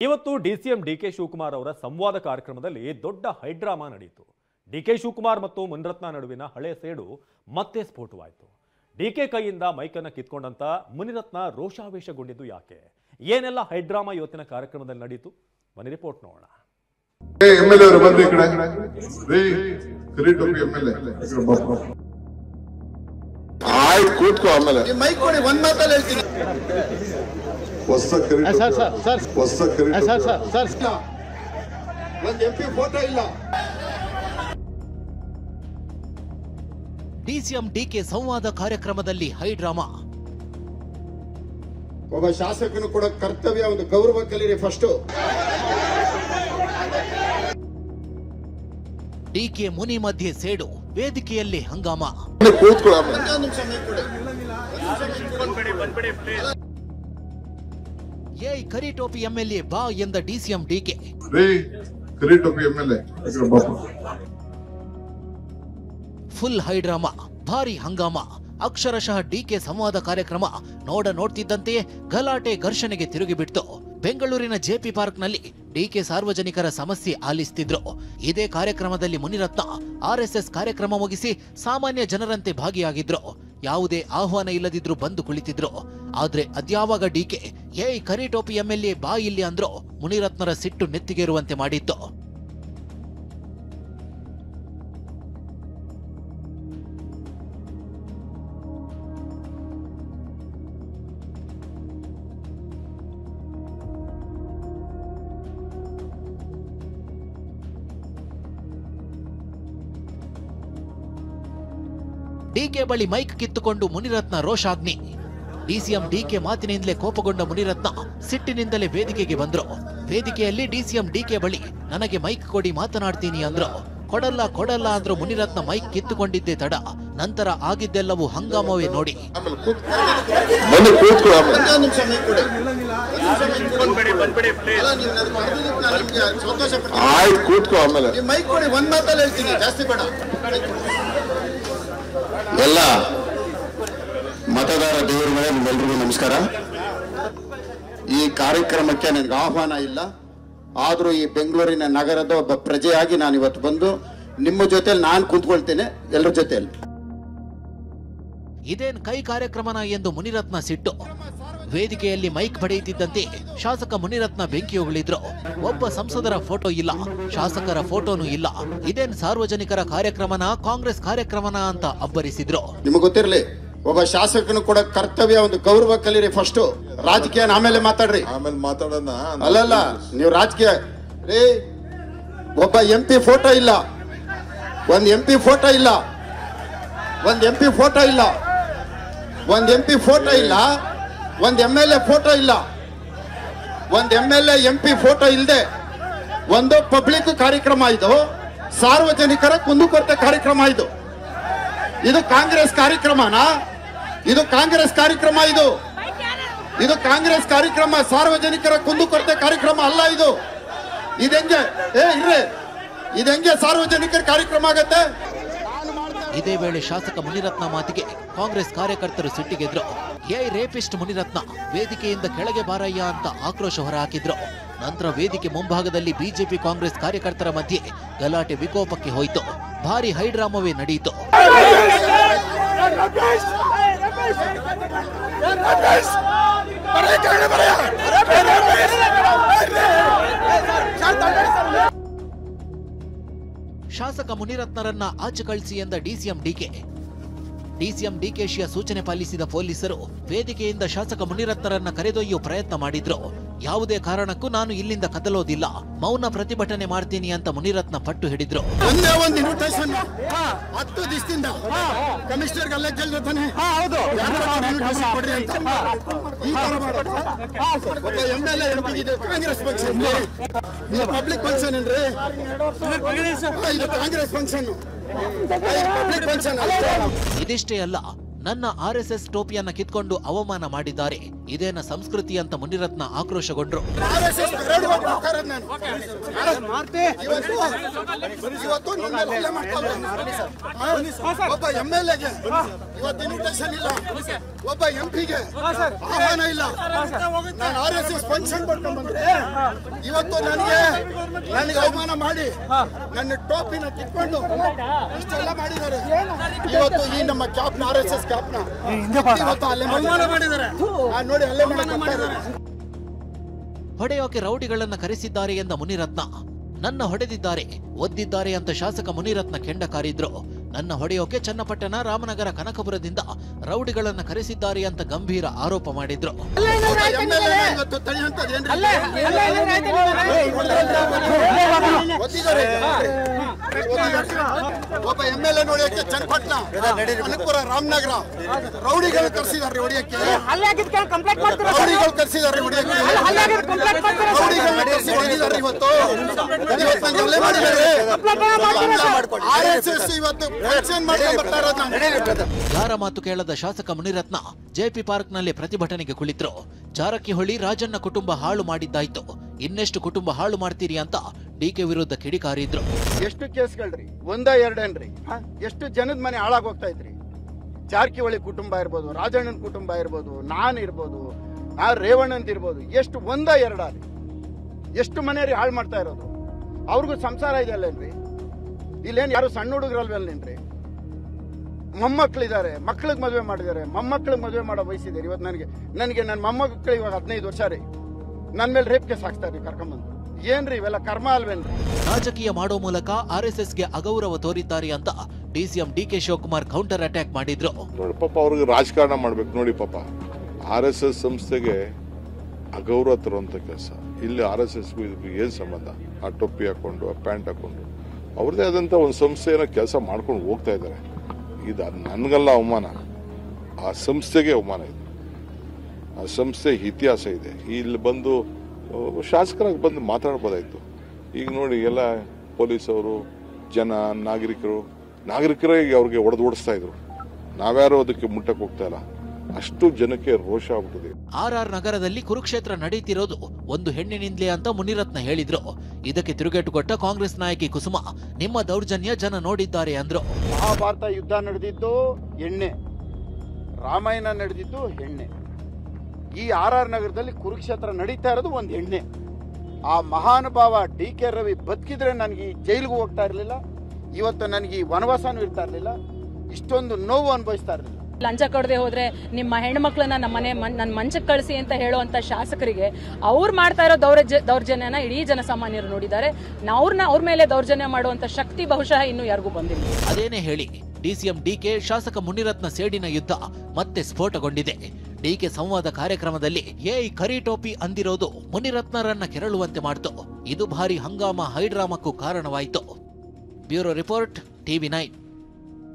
ಇವತ್ತು DCM DK Shivakumar ಅವರ ಸಂವಾದ ಕಾರ್ಯಕ್ರಮದಲ್ಲಿ ದೊಡ್ಡ ಹೈಡ್ರಾಮಾ ನಡೆಯಿತು. ಡಿಕೆ ಶಿವಕುಮಾರ್ ಮತ್ತು ಮುನಿರತ್ನ ನಡುವಿನ ಹಳೆ ಸೇಡು ಮತ್ತೆ ಸ್ಫೋಟವಾಯಿತು. ಡಿಕೆ ಕೈಯಿಂದ ಮೈಕನ್ನು ಕಿತ್ಕೊಂಡಂತ ಮುನಿರತ್ನ ರೋಷಾವೇಶಗೊಂಡಿದ್ದು ಯಾಕೆ? ಏನೆಲ್ಲ ಹೈಡ್ರಾಮಾ ಇವತ್ತಿನ ಕಾರ್ಯಕ್ರಮದಲ್ಲಿ ನಡೆಯಿತು? ಬನ್ನಿ ರಿಪೋರ್ಟ್ ನೋಡೋಣ. ಡಿಸಿಎಂ ಡಿಕೆ ಸಂವಾದ ಕಾರ್ಯಕ್ರಮದಲ್ಲಿ ಹೈಡ್ರಾಮಾ. ಒಬ್ಬ ಶಾಸಕನು ಕೂಡ ಕರ್ತವ್ಯ, ಒಂದು ಗೌರವ ಕಲೀರಿ ಫಸ್ಟ್. ಡಿಕೆ ಮುನಿ ಮಧ್ಯೆ ಸೇಡು, ವೇದಿಕೆಯಲ್ಲಿ ಹಂಗಾಮ. ಏಯ್ ಕರಿಟೋಪಿ ಎಂಎಲ್ಎ ಬಾ ಎಂದ ಡಿಸಿಎಂ ಡಿಕೆ. ಫುಲ್ ಹೈಡ್ರಾಮಾ, ಭಾರಿ ಹಂಗಾಮ. ಅಕ್ಷರಶಃ ಡಿಕೆ ಸಂವಾದ ಕಾರ್ಯಕ್ರಮ ನೋಡ್ತಿದ್ದಂತೆಯೇ ಗಲಾಟೆ ಘರ್ಷಣೆಗೆ ತಿರುಗಿಬಿಡ್ತು. ಬೆಂಗಳೂರಿನ ಜೆಪಿ ಪಾರ್ಕ್ನಲ್ಲಿ ಡಿಕೆ ಸಾರ್ವಜನಿಕರ ಸಮಸ್ಯೆ ಆಲಿಸುತ್ತಿದ್ರು. ಇದೇ ಕಾರ್ಯಕ್ರಮದಲ್ಲಿ ಮುನಿರತ್ನ ಆರ್ಎಸ್ಎಸ್ ಕಾರ್ಯಕ್ರಮ ಮುಗಿಸಿ ಸಾಮಾನ್ಯ ಜನರಂತೆ ಭಾಗಿಯಾಗಿದ್ರು. ಯಾವುದೇ ಆಹ್ವಾನ ಇಲ್ಲದಿದ್ರು ಬಂದು ಕುಳಿತಿದ್ರು. ಆದ್ರೆ ಅದ್ಯಾವಾಗ ಡಿಕೆ ಏಯ್ ಕರಿಟೋಪಿ ಎಂಎಲ್ಎ ಬಾ ಇಲ್ಲಿ ಅಂದ್ರು ಮುನಿರತ್ನರ ಸಿಟ್ಟು ನೆತ್ತಿಗೇರುವಂತೆ ಮಾಡಿತ್ತು. ಡಿಕೆ ಬಳಿ ಮೈಕ್ ಕಿತ್ತುಕೊಂಡು ಮುನಿರತ್ನ ರೋಷಾಗ್ನಿ. ಡಿಸಿಎಂ ಡಿಕೆ ಮಾತಿನಿಂದಲೇ ಕೋಪಗೊಂಡ ಮುನಿರತ್ನ ಸಿಟ್ಟಿನಿಂದಲೇ ವೇದಿಕೆಗೆ ಬಂದ್ರು. ವೇದಿಕೆಯಲ್ಲಿ ಡಿಸಿಎಂ ಡಿಕೆ ಬಳಿ ನನಗೆ ಮೈಕ್ ಕೊಡಿ, ಮಾತನಾಡ್ತೀನಿ ಅಂದ್ರು. ಕೊಡಲ್ಲ ಅಂದ್ರು ಮುನಿರತ್ನ ಮೈಕ್ ಕಿತ್ತುಕೊಂಡಿದ್ದೇ ತಡ. ನಂತರ ಆಗಿದ್ದೆಲ್ಲವೂ ಹಂಗಾಮವೇ ನೋಡಿ. ಎಲ್ಲ ಮತದಾರ ದೇವರುಗಳೇ, ನಿಮ್ಮೆಲ್ಲರಿಗೂ ನಮಸ್ಕಾರ. ಈ ಕಾರ್ಯಕ್ರಮಕ್ಕೆ ನನಗೆ ಆಹ್ವಾನ ಇಲ್ಲ, ಆದರೂ ಈ ಬೆಂಗಳೂರಿನ ನಗರದ ಒಬ್ಬ ಪ್ರಜೆಯಾಗಿ ನಾನು ಇವತ್ತು ಬಂದು ನಿಮ್ಮ ಜೊತೆಲಿ ನಾನು ಕೂತ್ಕೊಳ್ತೇನೆ, ಎಲ್ಲರ ಜೊತೆಯಲ್ಲಿ. ಇದೇನ್ ಕೈ ಕಾರ್ಯಕ್ರಮನ ಎಂದು ಮುನಿರತ್ನ ಸಿಟ್ಟು. ವೇದಿಕೆಯಲ್ಲಿ ಮೈಕ್ ಪಡೆಯುತ್ತಿದ್ದಂತೆ ಶಾಸಕ ಮುನಿರತ್ನ ಬೆಂಕಿ ಉಗುಳಿದ್ರು. ಒಬ್ಬ ಸಂಸದರ ಫೋಟೋ ಇಲ್ಲ, ಶಾಸಕರ ಫೋಟೋನೂ ಇಲ್ಲ. ಇದೇನ್ ಸಾರ್ವಜನಿಕರ ಕಾರ್ಯಕ್ರಮನ, ಕಾಂಗ್ರೆಸ್ ಕಾರ್ಯಕ್ರಮನ ಅಂತ ಅಬ್ಬರಿಸಿದ್ರು. ನಿಮಗೆ ಗೊತ್ತಿರಲಿ, ಒಬ್ಬ ಶಾಸಕನು ಕೂಡ ಕರ್ತವ್ಯ, ಒಂದು ಗೌರವ ಕಲೀರಿ ಫಸ್ಟ್. ರಾಜಕೀಯ ಆಮೇಲೆ ಮಾತಾಡ್ರಿ, ಆಮೇಲೆ ಮಾತಾಡೋಣ. ಅಲ್ಲಲ್ಲ, ನೀವು ರಾಜಕೀಯ ರೀ. ಒಬ್ಬ ಎಂಪಿ ಫೋಟೋ ಇಲ್ಲ, ಒಂದ್ ಎಂಪಿ ಫೋಟೋ ಇಲ್ಲ, ಒಂದ್ ಎಂಪಿ ಫೋಟೋ ಇಲ್ಲ, ಒಂದ್ ಎಂಪಿ ಫೋಟೋ ಇಲ್ಲ, ಒಂದ್ ಎಂಎಲ್ಎ ಫೋಟೋ ಇಲ್ಲ, ಒಂದ್ ಎಂಎಲ್ಎ ಎಂಪಿ ಫೋಟೋ ಇಲ್ಲದೆ ಒಂದು ಪಬ್ಲಿಕ್ ಕಾರ್ಯಕ್ರಮ, ಇದು ಸಾರ್ವಜನಿಕರ ಕುಂದುಕೊರತೆ ಕಾರ್ಯಕ್ರಮ. ಇದು ಕಾಂಗ್ರೆಸ್ ಕಾರ್ಯಕ್ರಮನಾ? ಇದು ಕಾಂಗ್ರೆಸ್ ಕಾರ್ಯಕ್ರಮ, ಇದು ಕಾಂಗ್ರೆಸ್ ಕಾರ್ಯಕ್ರಮ, ಸಾರ್ವಜನಿಕರ ಕುಂದುಕೊರತೆ ಕಾರ್ಯಕ್ರಮ ಅಲ್ಲ ಇದು. ಇದೆಂಗೆ ಇದೆಂಗೆ ಸಾರ್ವಜನಿಕರ ಕಾರ್ಯಕ್ರಮ ಆಗತ್ತೆ? ಇದೇ ವೇಳೆ ಶಾಸಕ ಮುನಿರತ್ನ ಮಾತಿಗೆ ಕಾಂಗ್ರೆಸ್ ಕಾರ್ಯಕರ್ತರು ಸಿಟ್ಟಿಗೆದ್ರು. ಏಯ್ ರೇಪಿಸ್ಟ್ ಮುನಿರತ್ನ, ವೇದಿಕೆಯಿಂದ ಕೆಳಗೆ ಬಾರಯ್ಯ ಅಂತ ಆಕ್ರೋಶ ಹೊರಹಾಕಿದ್ರು. ನಂತರ ವೇದಿಕೆ ಮುಂಭಾಗದಲ್ಲಿ ಬಿಜೆಪಿ ಕಾಂಗ್ರೆಸ್ ಕಾರ್ಯಕರ್ತರ ಮಧ್ಯೆ ಗಲಾಟೆ ವಿಕೋಪಕ್ಕೆ ಹೋಯಿತು. ಭಾರಿ ಹೈಡ್ರಾಮವೇ ನಡೆಯಿತು. ಶಾಸಕ ಮುನಿರತ್ನರನ್ನ ಆಚೆ ಕಳಿಸಿ ಎಂದ ಡಿಸಿಎಂ ಡಿಕೆ. ಡಿಸಿಎಂ ಡಿಕೆಶಿಯ ಸೂಚನೆ ಪಾಲಿಸಿದ ಪೊಲೀಸರು ವೇದಿಕೆಯಿಂದ ಶಾಸಕ ಮುನಿರತ್ನರನ್ನ ಕರೆದೊಯ್ಯುವ ಪ್ರಯತ್ನ ಮಾಡಿದ್ರು. ಯಾವುದೇ ಕಾರಣಕ್ಕೂ ನಾನು ಇಲ್ಲಿಂದ ಕದಲೋದಿಲ್ಲ, ಮೌನ ಪ್ರತಿಭಟನೆ ಮಾಡ್ತೀನಿ ಅಂತ ಮುನಿರತ್ನ ಪಟ್ಟು ಹಿಡಿದ್ರು. ಒಂದೇ ಒಂದು ಇನ್ವಿಟೇಷನ್ 10 ದಿವಸದಿಂದ ಕಮಿಷನರ್ ಪಬ್ಲಿಕ್ ಫಂಕ್ಷನ್ ಏನ್ರಿ? ಇದು ಕಾಂಗ್ರೆಸ್ ಫಂಕ್ಷನ್. ಇದಿಷ್ಟೇ ಅಲ್ಲ, ನನ್ನ ಆರ್ಎಸ್ಎಸ್ ಟೋಪಿಯನ್ನ ಕಿತ್ಕೊಂಡು ಅವಮಾನ ಮಾಡಿದ್ದಾರೆ. ಇದೇನ ಸಂಸ್ಕೃತಿ ಅಂತ ಮುನಿರತ್ನ ಆಕ್ರೋಶಗೊಂಡ್ರು. ಒಬ್ಬ MLAಗೆ ಇವತ್ತು ಇನ್ವಿಟೇಷನ್ ಇಲ್ಲ, ಒಬ್ಬ MP ಗೆ ಆಹ್ವಾನ ಇಲ್ಲ. ನಾನು RSS ಫಂಕ್ಷನ್ ಮಾಡ್ಕೊಂಡು ಬಂದ್ರೆ ಇವತ್ತು ನನಗೆ ಅವಮಾನ ಮಾಡಿ ನನ್ನ ಟೋಪಿನ ಕಿತ್ಕೊಂಡು ಇಷ್ಟೆಲ್ಲ ಮಾಡಿದ್ದಾರೆ. ಇವತ್ತು ಈ ನಮ್ಮ ಕ್ಯಾಪ್ನ RSS ಕ್ಯಾಪ್ನ ಇವತ್ತು ಅಲ್ಲೇ ಮಾಡಿದ್ದಾರೆ. ನೋಡಿ ಅಲ್ಲೇ ಮಾಡಿದ್ದಾರೆ. ಹೊಡೆಯೋಕೆ ರೌಡಿಗಳನ್ನ ಕರೆಸಿದ್ದಾರೆ ಎಂದ ಮುನಿರತ್ನ, ನನ್ನ ಹೊಡೆದಿದ್ದಾರೆ ಒದ್ದಿದ್ದಾರೆ ಅಂತ ಶಾಸಕ ಮುನಿರತ್ನ ಕೆಂಡ ಕಾರಿದ್ರು. ನನ್ನ ಹೊಡೆಯೋಕೆ ಚನ್ನಪಟ್ಟಣ, ರಾಮನಗರ, ಕನಕಪುರದಿಂದ ರೌಡಿಗಳನ್ನ ಕರೆಸಿದ್ದಾರೆ ಅಂತ ಗಂಭೀರ ಆರೋಪ ಮಾಡಿದ್ರು. ಒಬ್ಬ MLA ನೋಡಿಯಕ್ಕೆ ಚನ್ನಪಟ್ಟಣ, ಕನಕಪುರ, ರಾಮನಗರ ರೌಡಿಗಳು ಕರೆಸಿದ್ದಾರೆ ಹೊಡಿಯಕ್ಕೆ. ರೌಡಿಗಳು ಕರೆಸಿದ್ದಾರೆ ಹೊಡಿಯಕ್ಕೆ. ರೌಡಿಗಳು ಇವತ್ತು ಯಾರ ಮಾತು ಕೇಳದ ಶಾಸಕ ಮುನಿರತ್ನ ಜೆಪಿ ಪಾರ್ಕ್ನಲ್ಲಿ ಪ್ರತಿಭಟನೆಗೆ ಕುಳಿತರು. ಜಾರಕಿಹೊಳಿ, ರಾಜಣ್ಣ ಕುಟುಂಬ ಹಾಳು ಮಾಡಿದ್ದಾಯ್ತು, ಇನ್ನೆಷ್ಟು ಕುಟುಂಬ ಹಾಳು ಮಾಡ್ತೀರಿ ಅಂತ DK ವಿರುದ್ಧ ಕಿಡಿಕಾರಿದ್ರು. ಎಷ್ಟು ಕೇಸ್ಗಳ್ರಿ, ಒಂದ ಎರಡೇನ್ರಿ? ಎಷ್ಟು ಜನದ ಮನೆ ಹಾಳಾಗೋಗ್ತಾ ಇದ್ರಿ? ಜಾರಕಿಹೊಳಿ ಕುಟುಂಬ ಇರ್ಬೋದು, ರಾಜಣ್ಣನ ಕುಟುಂಬ ಇರ್ಬೋದು, ನಾನು ಇರ್ಬೋದು, ರೇವಣ್ಣಂತ ಇರ್ಬೋದು, ಎಷ್ಟು ಒಂದ ಎರಡಾರಿ ಎಷ್ಟು ಮನೆಯವ್ರಿ ಹಾಳು ಮಾಡ್ತಾ ಇರೋದು? ಅವ್ರಿಗೂ ಸಂಸಾರ ಇದೆಯಲ್ಲೇನ್ರಿ? ಇಲ್ಲೇನು ಯಾರು ಸಣ್ಣ ಹುಡುಗರಲ್ವೇನ್ರಿ? ಮೊಮ್ಮಕ್ಳಿದ್ದಾರೆ, ಮಕ್ಳಿಗೆ ಮದುವೆ ಮಾಡಿದ್ದಾರೆ, ಮೊಮ್ಮಕ್ಳಿಗೆ ಮದುವೆ ಮಾಡೋ ವಯಸ್ಸಿದ್ದಾರೆ. ಇವತ್ತು ನನಗೆ ನನ್ನ ಮೊಮ್ಮಕ್ಕಳು ಇವಾಗ 15 ವರ್ಷ ರೀ. ನನ್ನ ಮೇಲೆ ರೇಪ್ ಕೇಸ್ ಹಾಕ್ತಾರೆ ಕರ್ಕೊಂಬಂದು. ಏನ್ರಿ ಇವೆಲ್ಲ ಕರ್ಮ ಅಲ್ವೇನ್ರಿ? ರಾಜಕೀಯ ಮಾಡೋ ಮೂಲಕ RSSಗೆ ಅಗೌರವ ತೋರಿದ್ದಾರೆ ಅಂತ DCM DK Shivakumar counter attack ಮಾಡಿದ್ರು. ನೋಡಿ ಪಾಪ ಅವ್ರಿಗೆ ರಾಜಕಾರಣ ಮಾಡ್ಬೇಕು. ನೋಡಿ ಪಾಪ RSS ಸಂಸ್ಥೆಗೆ ಅಗೌರವ ತರುವಂತ ಕೆಲಸ. ಇಲ್ಲಿ RSSಗೂ ಇದಕ್ಕೂ ಏನ್ ಸಂಬಂಧ? ಆ ಟೊಪ್ಪಿ ಹಾಕೊಂಡು, ಆ ಪ್ಯಾಂಟ್ ಹಾಕೊಂಡು ಅವ್ರದೇ ಆದಂತ ಒಂದು ಸಂಸ್ಥೆಯನ್ನ ಕೆಲಸ ಮಾಡ್ಕೊಂಡು ಹೋಗ್ತಾ ಇದ್ದಾರೆ. ಇದು ನನ್ಗಲ್ಲ ಅವಮಾನ, ಆ ಸಂಸ್ಥೆಗೆ ಅವಮಾನ ಇದೆ. ಆ ಸಂಸ್ಥೆ ಇತಿಹಾಸ ಇದೆ. ಇಲ್ಲಿ ಬಂದು ಶಾಸಕರಾಗಿ ಬಂದು ಮಾತಾಡ್ಬೋದಾಯ್ತು. ಈಗ ನೋಡಿ ಎಲ್ಲ ಪೊಲೀಸವರು, ಜನ, ನಾಗರಿಕರೇ ಅವ್ರಿಗೆ ಓಡಿಸ್ತಾ ಇದ್ರು. ನಾವ್ಯಾರು ಅದಕ್ಕೆ ಮುಟ್ಟಕ್ಕೆ ಹೋಗ್ತಾ ಇಲ್ಲ. ಅಷ್ಟು ಜನಕ್ಕೆ ರೋಷ ಆಗ್ಬಿಟ್ಟಿದೆ. RR ನಗರದಲ್ಲಿ ಕುರುಕ್ಷೇತ್ರ ನಡೀತಿರೋದು ಒಂದು ಹೆಣ್ಣಿನಿಂದಲೇ ಅಂತ ಮುನಿರತ್ನ ಹೇಳಿದ್ರು. ಇದಕ್ಕೆ ತಿರುಗೇಟು ಕೊಟ್ಟ ಕಾಂಗ್ರೆಸ್ ನಾಯಕಿ ಕುಸುಮ, ನಿಮ್ಮ ದೌರ್ಜನ್ಯ ಜನ ನೋಡಿದ್ದಾರೆ ಅಂದ್ರು. ಮಹಾಭಾರತ ಯುದ್ಧ ನಡೆದಿದ್ದು ಎಣ್ಣೆ, ರಾಮಾಯಣ ನಡೆದಿದ್ದು ಎಣ್ಣೆ. ಈ RR ನಗರದಲ್ಲಿ ಕುರುಕ್ಷೇತ್ರ ನಡೀತಾ ಇರೋದು ಒಂದು ಎಣ್ಣೆ. ಆ ಮಹಾನುಭಾವ DK ರವಿ ಬದುಕಿದ್ರೆ ನನಗೆ ಈ ಜೈಲಿಗೂ ಹೋಗ್ತಾ ಇರಲಿಲ್ಲ, ಇವತ್ತು ನನಗೆ ಈ ವನವಾಸನೂ ಇರ್ತಾ ಇರಲಿಲ್ಲ, ಇಷ್ಟೊಂದು ನೋವು ಅನುಭವಿಸ್ತಾ ಇರಲಿಲ್ಲ. ಲಂಚ ಕೊಡದೆ ಹೋದ್ರೆ ನಿಮ್ಮ ಹೆಣ್ಮಕ್ಳನ್ನ ನನ್ನ ಮಂಚಕ್ಕೆ ಕಳಿಸಿ ಅಂತ ಹೇಳುವಂತ ಶಾಸಕರಿಗೆ ಅವ್ರು ಮಾಡ್ತಾ ಇರೋ ದೌರ್ಜನ್ಯನ ಇಡೀ ಜನಸಾಮಾನ್ಯರು ನೋಡಿದ್ದಾರೆ. ಅವ್ರ ಮೇಲೆ ದೌರ್ಜನ್ಯ ಮಾಡುವಂತ ಶಕ್ತಿ ಬಹುಶಃ ಇನ್ನು ಯಾರಿಗೂ ಬಂದಿಲ್ಲ. ಅದೇನೇ ಹೇಳಿ DCM DK ಶಾಸಕ ಮುನಿರತ್ನ ಸೇಡಿನ ಯುದ್ಧ ಮತ್ತೆ ಸ್ಫೋಟಗೊಂಡಿದೆ. DK ಸಂವಾದ ಕಾರ್ಯಕ್ರಮದಲ್ಲಿ ಕರಿ ಟೋಪಿ ಅಂದಿರೋದು ಮುನಿರತ್ನರನ್ನ ಕೆರಳುವಂತೆ ಮಾಡ್ತು. ಇದು ಭಾರಿ ಹಂಗಾಮ, ಹೈಡ್ರಾಮಕ್ಕೂ ಕಾರಣವಾಯಿತು. Bureau report, TV9.